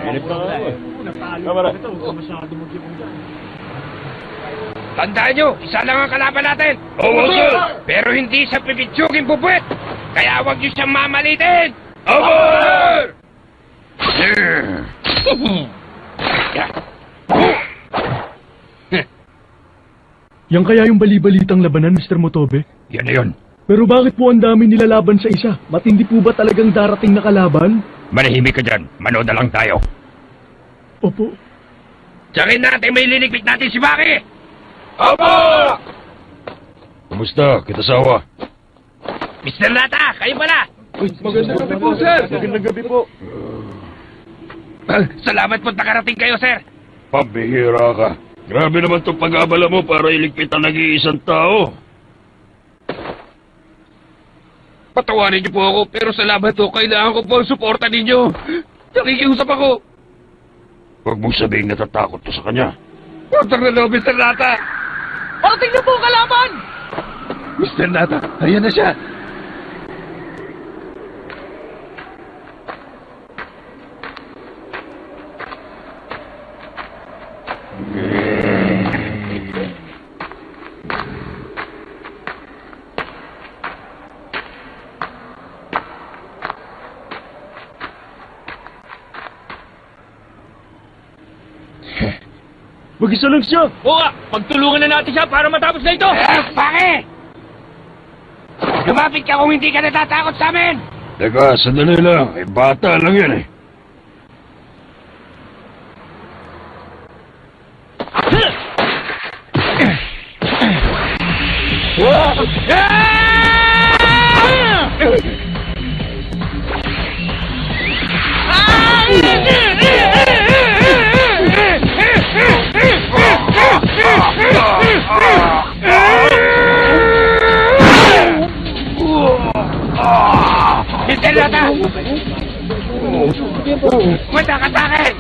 Inip na nga ako eh. Kamara. Tandaan nyo, isa lang ang kalaban natin. Oo, sir. Pero hindi sa pipitsugin pupuwet. Kaya huwag nyo siyang mamalitin. Oo, sir! Yan kaya yung bali-balitang labanan, Mr. Motobe? Yan na yun. Pero bakit po ang dami nilalaban sa isa? Matindi po ba talagang darating na kalaban? Manahimik ka dyan. Manood na lang tayo. Opo. Tsakin natin may liligpit natin si Maki. Aba! Kumusta, Kitasawa? Mr. Lata, kayo pala. Magandang gabi po, sir! Magandang gabi po. Salamat po nakarating kayo, sir. Pambihira ka. Grabe naman itong pag-abala mo para iligpit ang nag-iisang tao. Patawarin niyo po ako, pero salamat po. Kailangan ko po ang suporta ninyo. Nakikiusap ako. Huwag mong sabihing natatakot to sa kanya. Porter na daw, Mr. Lata. Parating na po ang kalaban! Mr. Lata, ayan na siya. Mag-isa lang siya. Oo nga, pagtulungan na natin siya para matapos na ito. Bakit? Lumapit ka kung hindi ka natatakot sa amin. Teka, sandali lang. Eh, bata lang yan eh. Mr. Lata! Mata ka sa akin!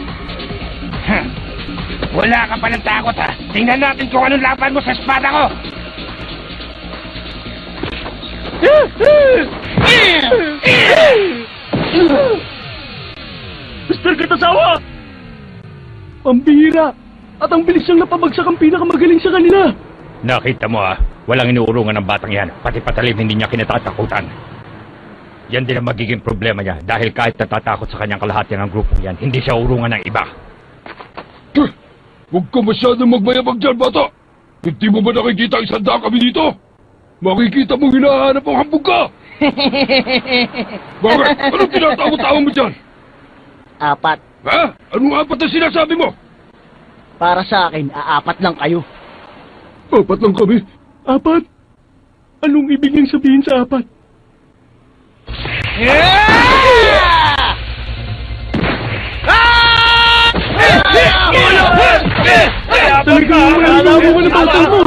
Wala ka pa ng takot, ha? Tingnan natin kung anong laban mo sa espada ko! Mr. Kitasawa! Pambihira! At ang bilis niyang napabagsak ang pinakamagaling sa kanila! Nakita mo, ha? Walang inuurungan ng batang yan. Pati patalim hindi niya kinatatakutan. Yan din ang magiging problema niya dahil kahit natatakot sa kanyang kalahati ng grupong yan, hindi siya urungan ng iba. Huwag ka masyadong magmayabag dyan, bata! Hindi mo ba nakikita ang sanda kami dito? Makikita mong hinahanap ang hambog ka! Bakit? Anong tinatawa-tawa mo dyan? 4. Ha? Anong apat na sinasabi mo? Para sa akin, 4 lang kayo. 4 lang kami. 4? Anong ibig niyang sabihin sa 4? Talagang wala mo na batang mo!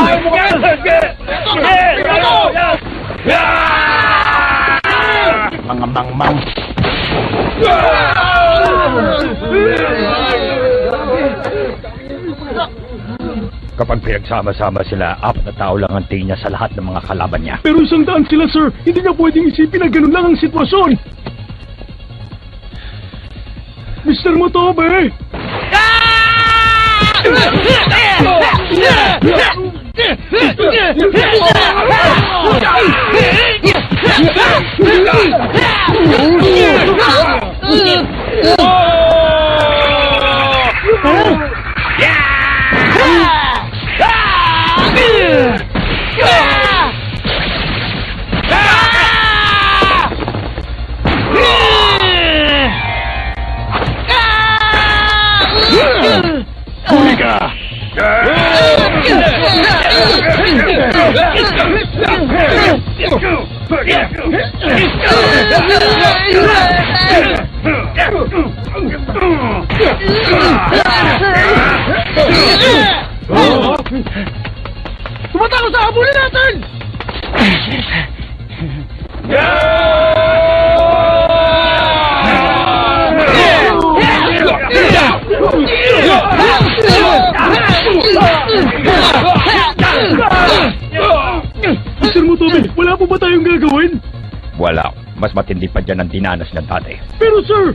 Mga mangmang. Kapag pinagsama-sama sila, 4 na tao lang ang tingin niya sa lahat ng mga kalaban niya. Pero 100 sila, sir! Hindi niya pwedeng isipin na ganun lang ang sitwasyon! Mr. Motobe! Huli ka! Tumatakot sa habulin natin! Mr. Motobe, wala po ba tayong gagawin? Wala. Mas matindi pa dyan ang dinanas na dati. Pero sir!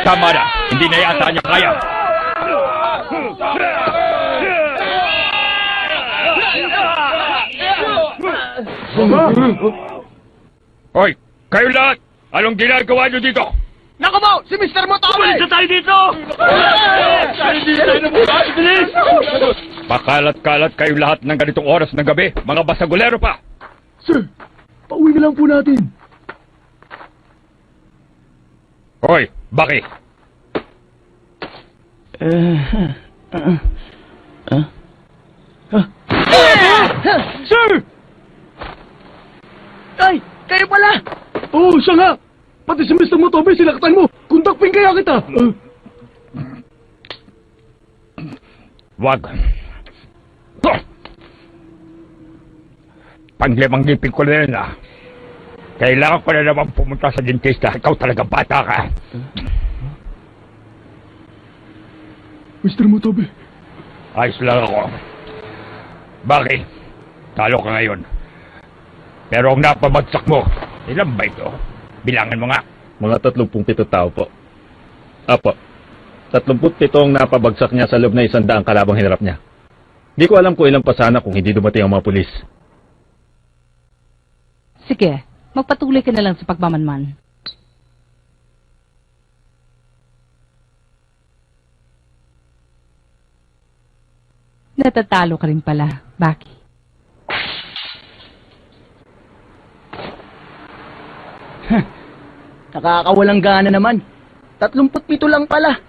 Tama na! Hindi na yata niya kaya! Hoy! Kayo lahat! Anong ginagawa niyo dito? Naku mo! Si Mr. Motobe! Isa tayo dito! Pakalat-kalat kayo lahat ng ganitong oras ng gabi, mga basagulero pa! Sir, pauwi na lang po natin. Hoy! Baki! Sir! Ay! Kayo pala! Oo, siya nga! Pati si Mr. Motobe, sinaktan mo! Kontakpin kaya kita! Wag! Panglimang ngipin ko na yun, ah. Kailangan ko na naman pumunta sa dentista. Ikaw talaga bata ka. Mr. Motobe, Ayos lang ako. Bakit? Talo ka ngayon. Pero ang napabagsak mo, ilan ba ito? Bilangan mo nga. Mga 37 tao po. Apo. 37 ang napabagsak niya sa loob na 100 kalabang hinarap niya. Di ko alam kung ilang pa sana kung hindi dumating ang mga pulis. Sige, magpatuloy ka na lang sa pagmamanman. Natatalo ka rin pala, Baki. Nakakawalang gana naman. 37 lang pala.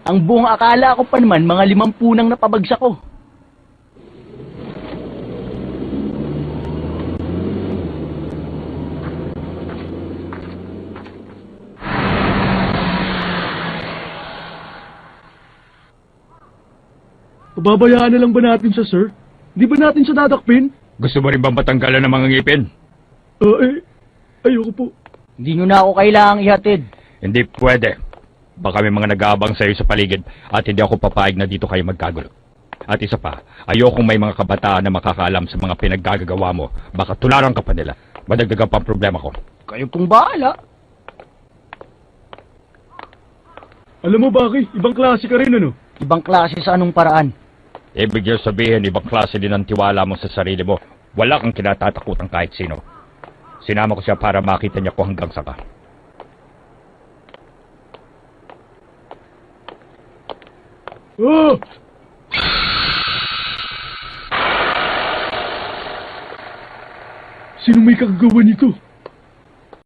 Ang buong akala ko pa naman, mga 50 nang napabagsak ko. pababayaan na lang ba natin siya, sir? Di ba natin siya dadakpin? Gusto mo rin bang matanggalan ng mga ngipin? Ayoko po. Hindi nyo na ako kailangang ihatid. Hindi pwede. Baka may mga nag-aabang sa'yo sa paligid at hindi ako papayag na dito kayo magkagulo. At isa pa, ayokong may mga kabataan na makakaalam sa mga pinaggagawa mo. Baka tularan ka pa nila. Madagdagan pa ang problema ko. Kayo pong bahala. Alam mo, Baki, ibang klase ka rin, ano? Ibang klase sa anong paraan. Ibig niyo sabihin, ibang klase din ang tiwala mo sa sarili mo. Wala kang kinatatakutan kahit sino. Sinama ko siya para makita niya ko hanggang saka. Oh! Sino may kagagawa nito?